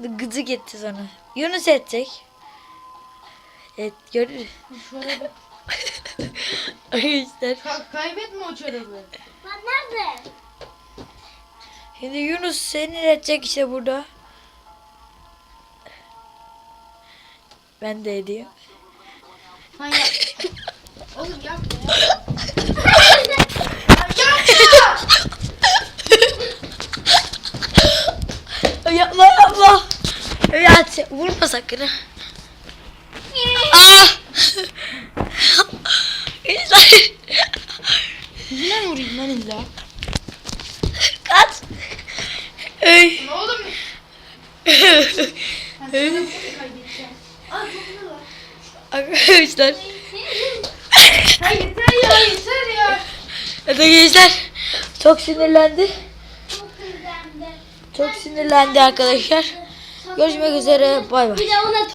Gıcık etti sana. Yunus edecek. Evet görür. Şöyle bir Arkadaşlar. kaybetme o çorabı. Ben nerede? Şimdi Yunus seni edecek işte burada. Ben de edeyim. Ha ya. Oğlum yapma ya. Yapma yapma. Ya vurma sakın. Ah! Yüzüne mi vurayım lan illa? Kaç. Ey. Ne oğlum? Ben çorabı kaybedeceğim. Aa çok güzel var. Arkadaşlar. Ha yeter ya yeter ya. Arkadaşlar. Çok sinirlendi. Çok güzeldi. Çok sinirlendi arkadaşlar. Görüşmek üzere. Bay bay. Bir de ona